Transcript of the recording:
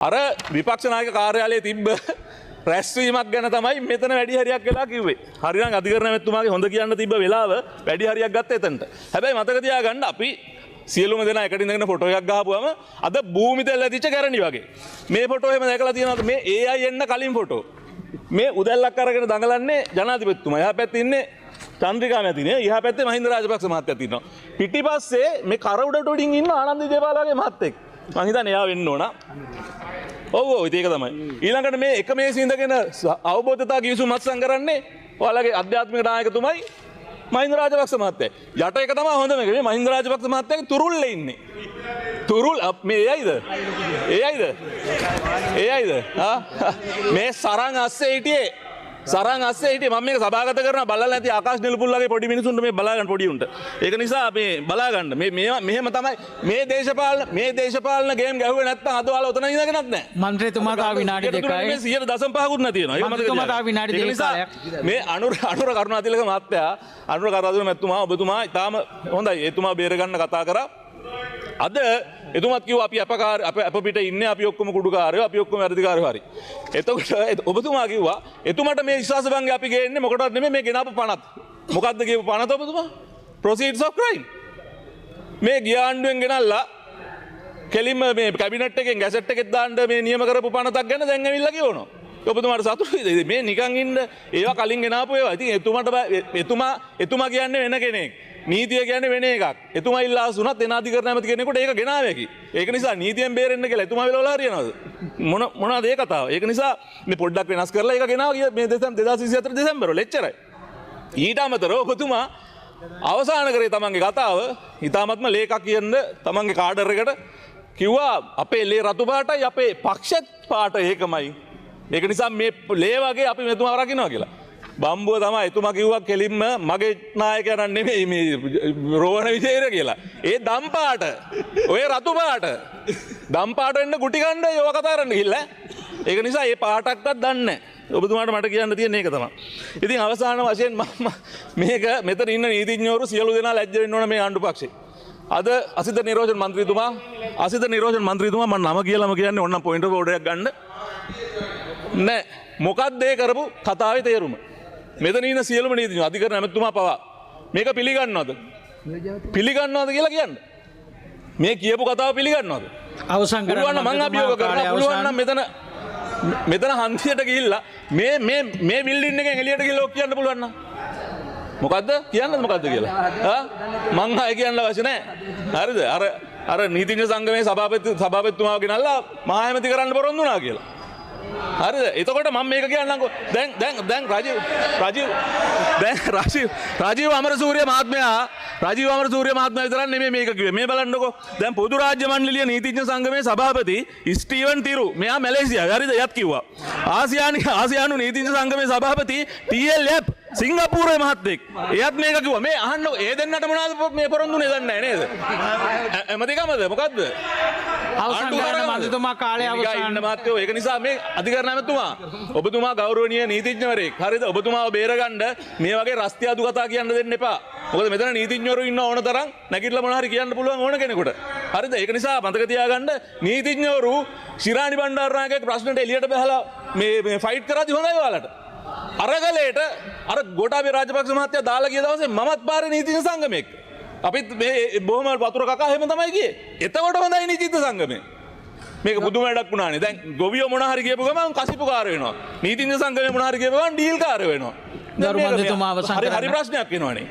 අර විපක්ෂ නායක කාර්යාලයේ තිබ්බ රැස්වීමක් ගැන තමයි මෙතන වැඩි හරියක් වෙලා කිව්වේ. හරිනම් අධිකරණ මැතිතුමාගේ හොඳ කියන්න තිබ්බ වෙලාව වැඩි හරියක් ගත්ත එතනට. හැබැයි මතක තියාගන්න අපි සියලුම දෙනා එකට ඉඳගෙන ෆොටෝ එකක් ගහපුවම අද භූමි තෙල් ඇදිච්ච ගැරණි වගේ. මේ ෆොටෝ එහෙම දැකලා තියෙනවද? මේ AI එන්න කලින් ෆොටෝ. මේ උදැල්ලක් අරගෙන දඟලන්නේ ජනාධිපතිතුමා. එහා පැත්තේ ඉන්නේ චන්ද්‍රිකා මැතිනේ. එහා පැත්තේ මහින්ද රාජපක්ෂ මහත්තයා ඉන්නවා. පිටිපස්සේ මේ කර උඩට උඩින් ඉන්න ආනන්ද විජේපාලගේ මහත්තයෙක්. මං හිතන්නේ එයා වෙන්න ඕන. ඔව් ඒක තමයි. ඊළඟට මේ එක මේසේ ඉඳගෙන අවබෝධතා කිවිසුම් අත්සන් කරන්නේ ඔයාලගේ අධ්‍යාත්මික නායකතුමයි මහින්ද රාජපක්ෂ මහත්තයා. යට එක තමයි හොඳම එක. මේ මහින්ද රාජපක්ෂ මහත්තයාගේ තුරුල්ලේ ඉන්නේ. තුරුල් මේ එයයිද? එයයිද? මේ සරන් අස්සේ හිටියේ. සරන් අස්සේ හිටියේ මම මේක සභාගත කරනවා බලලා නැති ආකාශ නිලපුල්ලගේ පොඩි මිනිසුන්ට මේ බලා ගන්න පොඩි උන්ට. ඒක නිසා මේ බලා ගන්න. මෙහෙම තමයි මේ දේශපාලන ගේම් ගැහුවේ නැත්නම් අද ඔයාලා උතන ඉඳගෙනත් නැහැ. මන්ත්‍රීතුමා තව විනාඩි 2යි. 100.5කුත් නැති වෙනවා. ඒක මතක තියාගන්න. තව විනාඩි 2ක්. මේ අනුර කරුණාතිලක මහත්තයා අනුර කරුණාතිලක මැතිතුමා ඔබතුමා ඊටාම හොඳයි. එතුමා බේර ගන්න කතා කරා. අද එතුමත් කිව්වා අපි අප පිට ඉන්නේ අපි ඔක්කොම කුඩුකාරයෝ අපි ඔක්කොම වැඩිකාරයෝ හරි. එතකොට ඔබතුමා කිව්වා එතුමාට මේ විශ්වාසභංගය අපි ගේන්නේ මොකටවත් නෙමෙයි මේ ගෙනාපු පනත්. මොකද්ද කියපු පනත ඔබතුමා? Proceeds of crime. මේ ගියාණ්ඩුවෙන් ගෙනල්ලා කෙලින්ම මේ කැබිනට් එකෙන් ගැසට් එකෙත් දාන්න මේ නියම කරපු පනතක් ගැන දැන් ඇවිල්ලා කියවනවා. ඔබතුමාට සතුටුයිද? මේ නිකන් ඉන්න ඒවා කලින් ගෙනාපු ඒවා. ඉතින් එතුමා කියන්නේ වෙන කෙනෙක්. නීතිය කියන්නේ වෙන එකක්. එතුමා ඉල්ලාස් වුණත් එන අධිකරණ ඇමති කෙනෙකුට ඒක ගෙනාව හැකි. ඒක නිසා නීතියෙන් බේරෙන්න කියලා එතුමා වෙලවලා හරියනවද? මොනවාද ඒ කතාව? ඒක නිසා මේ පොඩ්ඩක් වෙනස් කරලා ඒක ගෙනාව මේ 2024 දෙසැම්බර් වල එච්චරයි. ඊට අමතරව ඔබතුමා අවසාන කරේ තමන්ගේ කතාව ඊටාත්ම ලේකක් කියන්න තමන්ගේ කාඩර් එකට කිව්වා අපේ ලේ රතු පාටයි අපේ පක්ෂත් පාට ඒකමයි. ඒක නිසා මේ ලේ වගේ අපි මෙතුමා රකින්නවා කියලා. බම්බුව තමයි එතුමා කිව්වා කෙලින්ම මගේ නායකයා නෙමෙයි මේ රෝහණ විජේර කියලා. ඒ දම්පාට ඔය රතු පාට දම්පාට වෙන්න ගුටි ගන්න යෝව කතා කරන්න ගිහිල්ලා. ඒක නිසා මේ පාටක්වත් දන්නේ නැහැ. ඔබතුමාට මට කියන්න තියෙන ඒක තමයි. ඉතින් අවසාන වශයෙන් මේක මෙතන ඉන්න නීතිඥවරු සියලු දෙනා ලැජ්ජ වෙන්න ඕන මේ ආණ්ඩු පක්ෂේ. අද අසිත නිරෝෂන් මන්ත්‍රීතුමා මම නම කියලාම කියන්නේ ඕනනම් පොයින්ට් ඔෆ් ඕඩර් එකක් ගන්න. නෑ මොකක්ද ඒ කරපු කතාවේ තේරුම? මෙතන ඉන්න සියලුම නීතිඥයෝ අධිකරණ ඇමතුමා පවා මේක පිළිගන්නවද? පිළිගන්නවද කියලා කියන්න. මේ කියපු කතාව පිළිගන්නවද? අවසන් කරන්න මම අභියෝග කරනවා. පුළුවන් නම් මෙතන හන්දියට ගිහිල්ලා මේ බිල්ඩින් එකෙන් එළියට ගිහිල්ලා ඔක් කියන්න පුළුවන් නම්. මොකද්ද? කියන්නද මොකද්ද කියලා? මං ආයෙ කියන්න අවශ්‍ය නැහැ. හරිද? අර නීතිඥ සංගමේ සභාපතිතුමාව ගෙනල්ලා මහා ඇමති කරන්න පොරොන්දු වුණා කියලා. හරිද? එතකොට මම මේක කියන්නම්කෝ. දැන් රජීව් අමරසූරිය මහත්මයා විතරක් නෙමෙයි මේක කිව්වේ. මේ බලන්නකෝ. දැන් පොදු රාජ්‍ය මණ්ඩලීය නීතිඥ සංගමේ සභාපති ස්ටීවන් තිරු මෙයා මැලේසියාවේ. හරිද? එයත් කිව්වා. ආසියානු නීතිඥ සංගමේ සභාපති ටීඑල් යප් සිංගප්පූරුවේ මහත්තයෙක්. එයත් මේක කිව්වා. මේ අහන්නකෝ. ඒ දෙන්නට මොනවද මේ පොරොන්දුනේ දන්නේ නැහැ නේද? ඇමතිකමද මොකද්ද? අවසන් කරන මන්ත්‍රීතුමා කාලය අවසන්. මහත්තයෝ ඒක නිසා මේ අධිකරණ ඇමතුමා ඔබතුමා ගෞරවනීය නීතිඥවරයෙක්. හරිද? ඔබතුමාව බේරගන්න මේ වගේ රස්තියාදු කතා කියන්න දෙන්න එපා. මොකද මෙතන නීතිඥවරු ඉන්න ඕන තරම් නැගිටලා මොනවා හරි කියන්න පුළුවන් ඕන කෙනෙකුට. හරිද? ඒක නිසා මතක තියාගන්න නීතිඥවරු ශිරාණි බණ්ඩාරනායකගේ ප්‍රශ්නෙට එළියට බහලා මේ ෆයිට් කරද්දි හොඳයි ඔයාලට. අරගලේට අර ගෝඨාභය රාජපක්ෂ මහත්තයා දාලා ගිය දවසේ මමත් පාරේ නීතිඥ සංගමයක. අපිත් මේ බොහොම වතුර කකා එහෙම තමයි ගියේ. එතකොට හොඳයි නීතිඥ සංගමේ. මේක පුදුම වැඩක් වුණානේ. දැන් ගොවියෝ මොන හරි කියපු ගමන් කසිපුකාර වෙනවා. නීතිඥ සංගමේ මොන හරි කියපු ගමන් ඩීල් කාර වෙනවා. දරුමන්ත්‍රීතුමා අවසන් කරන්න. හරි ප්‍රශ්නයක් එනවනේ.